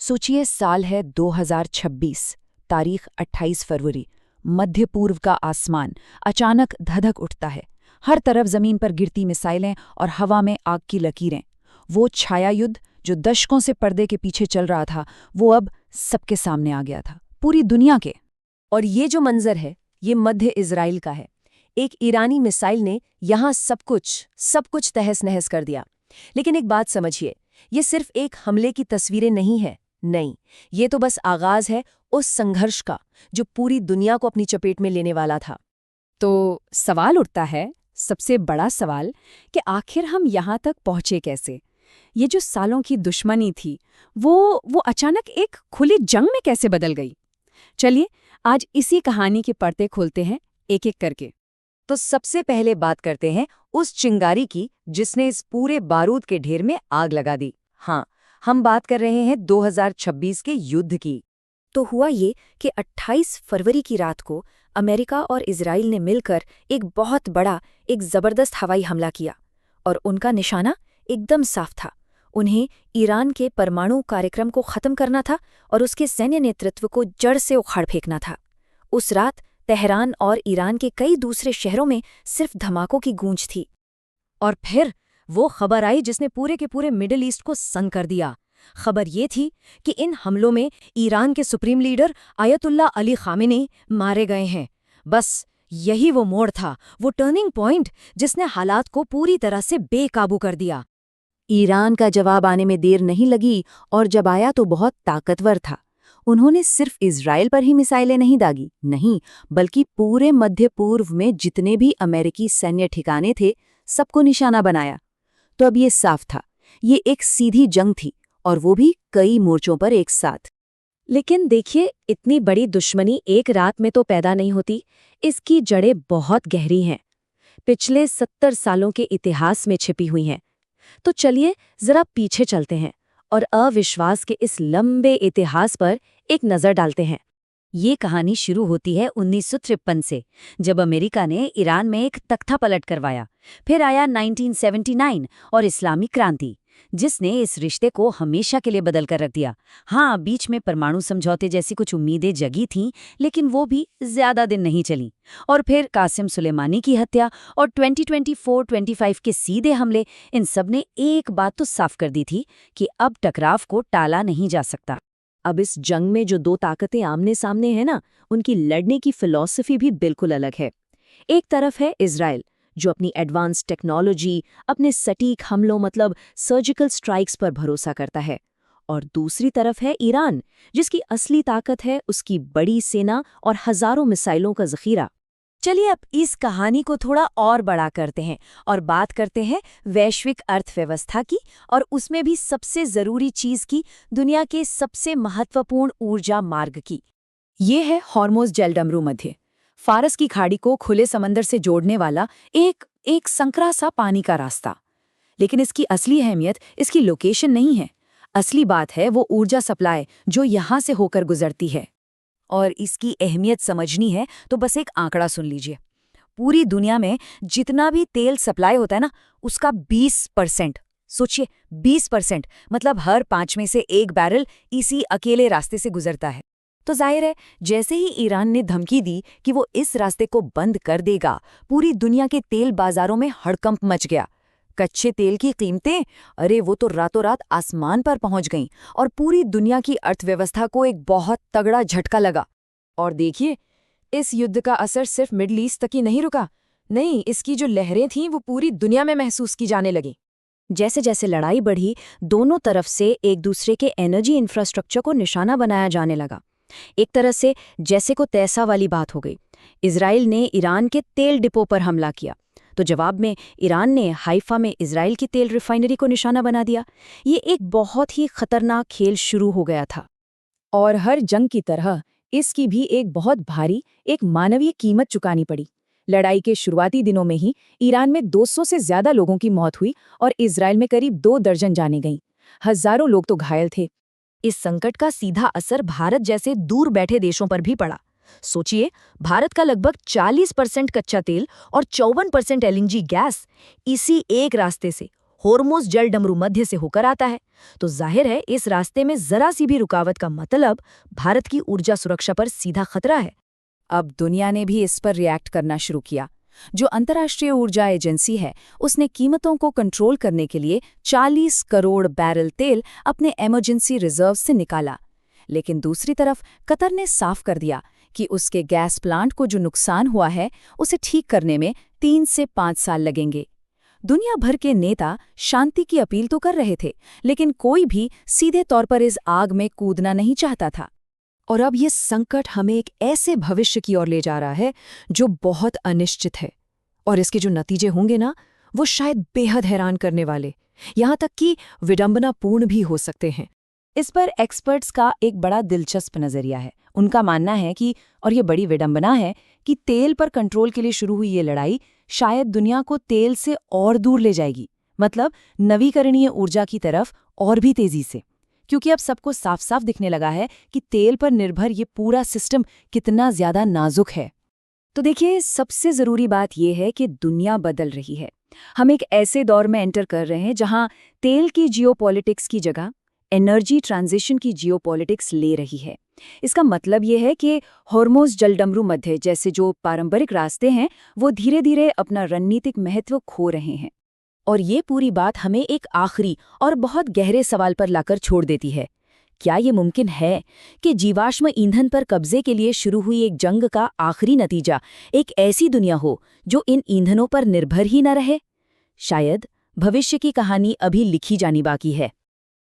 सोचिए, साल है 2026, तारीख 28 फरवरी। मध्य पूर्व का आसमान अचानक धधक उठता है। हर तरफ जमीन पर गिरती मिसाइलें और हवा में आग की लकीरें। वो छाया युद्ध जो दशकों से पर्दे के पीछे चल रहा था, वो अब सबके सामने आ गया था, पूरी दुनिया के। और ये जो मंजर है, ये मध्य इजराइल का है। एक ईरानी मिसाइल ने यहाँ सब कुछ तहस नहस कर दिया। लेकिन एक बात समझिए, ये सिर्फ एक हमले की तस्वीरें नहीं है। नहीं, ये तो बस आगाज है उस संघर्ष का जो पूरी दुनिया को अपनी चपेट में लेने वाला था। तो सवाल उठता है, सबसे बड़ा सवाल, कि आखिर हम यहाँ तक पहुँचे कैसे? ये जो सालों की दुश्मनी थी, वो अचानक एक खुली जंग में कैसे बदल गई? चलिए, आज इसी कहानी के पर्दे खोलते हैं, एक एक करके। तो सबसे पहले बात करते हैं उस चिंगारी की जिसने इस पूरे बारूद के ढेर में आग लगा दी। हाँ, हम बात कर रहे हैं 2026 के युद्ध की। तो हुआ ये कि 28 फरवरी की रात को अमेरिका और इजराइल ने मिलकर एक बहुत बड़ा, एक जबरदस्त हवाई हमला किया। और उनका निशाना एकदम साफ था। उन्हें ईरान के परमाणु कार्यक्रम को खत्म करना था और उसके सैन्य नेतृत्व को जड़ से उखाड़ फेंकना था। उस रात तेहरान और ईरान के कई दूसरे शहरों में सिर्फ धमाकों की गूंज थी। और फिर वो खबर आई जिसने पूरे के पूरे मिडिल ईस्ट को सन्न कर दिया। खबर ये थी कि इन हमलों में ईरान के supreme leader ayatollah Ali Khamenei मारे गए हैं। बस यही वो मोड़ था, वो टर्निंग पॉइंट जिसने हालात को पूरी तरह से बेकाबू कर दिया। ईरान का जवाब आने में देर नहीं लगी, और जब आया तो बहुत ताकतवर था। उन्होंने सिर्फ इजराइल पर ही मिसाइलें नहीं दागी, नहीं, बल्कि पूरे मध्य पूर्व में जितने भी अमेरिकी सैन्य ठिकाने थे, सबको निशाना बनाया। तो अब ये साफ था, ये एक सीधी जंग थी, और वो भी कई मोर्चों पर एक साथ। लेकिन देखिए, इतनी बड़ी दुश्मनी एक रात में तो पैदा नहीं होती। इसकी जड़ें बहुत गहरी हैं, पिछले 70 सालों के इतिहास में छिपी हुई हैं। तो चलिए जरा पीछे चलते हैं और अविश्वास के इस लंबे इतिहास पर एक नज़र डालते हैं। ये कहानी शुरू होती है 1953 से, जब अमेरिका ने ईरान में एक तख्ता पलट करवाया। फिर आया 1979 और इस्लामी क्रांति, जिसने इस रिश्ते को हमेशा के लिए बदल कर रख दिया। हाँ, बीच में परमाणु समझौते जैसी कुछ उम्मीदें जगी थीं, लेकिन वो भी ज्यादा दिन नहीं चली। और फिर कासिम सुलेमानी की हत्या और 2024-25 के सीधे हमले, इन सब ने एक बात तो साफ कर दी थी कि अब टकराव को टाला नहीं जा सकता। अब इस जंग में जो दो ताकतें आमने सामने हैं ना, उनकी लड़ने की फिलॉसफी भी बिल्कुल अलग है। एक तरफ है इजराइल, जो अपनी एडवांस टेक्नोलॉजी, अपने सटीक हमलों मतलब सर्जिकल स्ट्राइक्स पर भरोसा करता है। और दूसरी तरफ है ईरान, जिसकी असली ताकत है उसकी बड़ी सेना और हजारों मिसाइलों का जखीरा। चलिए अब इस कहानी को थोड़ा और बड़ा करते हैं और बात करते हैं वैश्विक अर्थव्यवस्था की, और उसमें भी सबसे जरूरी चीज की, दुनिया के सबसे महत्वपूर्ण ऊर्जा मार्ग की। ये है हॉर्मोज जलडमरू मध्य, फारस की खाड़ी को खुले समंदर से जोड़ने वाला एक संकरा सा पानी का रास्ता। लेकिन इसकी असली अहमियत इसकी लोकेशन नहीं है। असली बात है वो ऊर्जा सप्लाई जो यहाँ से होकर गुजरती है। और इसकी अहमियत समझनी है तो बस एक आंकड़ा सुन लीजिए। पूरी दुनिया में जितना भी तेल सप्लाई होता है ना, उसका 20%, सोचिए 20%, मतलब हर 5 में से 1 बैरल इसी अकेले रास्ते से गुजरता है। तो जाहिर है, जैसे ही ईरान ने धमकी दी कि वो इस रास्ते को बंद कर देगा, पूरी दुनिया के तेल बाजारों में हड़कंप मच गया। कच्चे तेल की कीमतें, अरे वो तो रातों रात आसमान पर पहुंच गईं, और पूरी दुनिया की अर्थव्यवस्था को एक बहुत तगड़ा झटका लगा। और देखिए, इस युद्ध का असर सिर्फ मिडिल ईस्ट तक ही नहीं रुका। नहीं, इसकी जो लहरें थीं वो पूरी दुनिया में महसूस की जाने लगी। जैसे जैसे लड़ाई बढ़ी, दोनों तरफ से एक दूसरे के एनर्जी इंफ्रास्ट्रक्चर को निशाना बनाया जाने लगा। एक तरह से जैसे को तैसा वाली बात हो गई। इजराइल ने ईरान के तेल डिपो पर हमला किया, तो जवाब में ईरान ने हाइफा में इजराइल की तेल रिफाइनरी को निशाना बना दिया। ये एक बहुत ही खतरनाक खेल शुरू हो गया था। और हर जंग की तरह इसकी भी एक बहुत भारी, एक मानवीय कीमत चुकानी पड़ी। लड़ाई के शुरुआती दिनों में ही ईरान में 200 से ज्यादा लोगों की मौत हुई और इजराइल में करीब 2 दर्जन जानें गईं। हजारों लोग तो घायल थे। इस संकट का सीधा असर भारत जैसे दूर बैठे देशों पर भी पड़ा। सोचिए, भारत का लगभग 40% कच्चा तेल और 54% एलएनजी गैस इसी एक रास्ते से होर्मुज जल डमरू मध्य से होकर आता है, तो जाहिर है इस रास्ते में जरा सी भी रुकावट का मतलब भारत की ऊर्जा सुरक्षा पर सीधा खतरा है। अब दुनिया ने भी इस पर रिएक्ट करना शुरू किया। जो अंतर्राष्ट्रीय ऊर्जा एजेंसी है, उसने कीमतों को कंट्रोल करने के लिए 40 करोड़ बैरल तेल अपने इमरजेंसी रिजर्व से निकाला। लेकिन दूसरी तरफ कतर ने साफ कर दिया कि उसके गैस प्लांट को जो नुकसान हुआ है, उसे ठीक करने में 3 से 5 साल लगेंगे। दुनिया भर के नेता शांति की अपील तो कर रहे थे, लेकिन कोई भी सीधे तौर पर इस आग में कूदना नहीं चाहता था। और अब ये संकट हमें एक ऐसे भविष्य की ओर ले जा रहा है जो बहुत अनिश्चित है, और इसके जो नतीजे होंगे ना, वो शायद बेहद हैरान करने वाले, यहाँ तक कि विडंबनापूर्ण भी हो सकते हैं। इस पर एक्सपर्ट्स का एक बड़ा दिलचस्प नजरिया है। उनका मानना है कि, और ये बड़ी विडंबना है, कि तेल पर कंट्रोल के लिए शुरू हुई ये लड़ाई शायद दुनिया को तेल से और दूर ले जाएगी, मतलब नवीकरणीय ऊर्जा की तरफ और भी तेजी से। क्योंकि अब सबको साफ साफ दिखने लगा है कि तेल पर निर्भर ये पूरा सिस्टम कितना ज्यादा नाजुक है। तो देखिए, सबसे जरूरी बात यह है कि दुनिया बदल रही है। हम एक ऐसे दौर में एंटर कर रहे हैं जहां तेल की जियोपॉलिटिक्स की जगह एनर्जी ट्रांजिशन की जियोपॉलिटिक्स ले रही है। इसका मतलब ये है कि होर्मुज जलडमरू मध्य जैसे जो पारंपरिक रास्ते हैं, वो धीरे धीरे अपना रणनीतिक महत्व खो रहे हैं। और ये पूरी बात हमें एक आखिरी और बहुत गहरे सवाल पर लाकर छोड़ देती है। क्या ये मुमकिन है कि जीवाश्म ईंधन पर कब्जे के लिए शुरू हुई एक जंग का आखिरी नतीजा एक ऐसी दुनिया हो जो इन ईंधनों पर निर्भर ही न रहे? शायद भविष्य की कहानी अभी लिखी जानी बाकी है।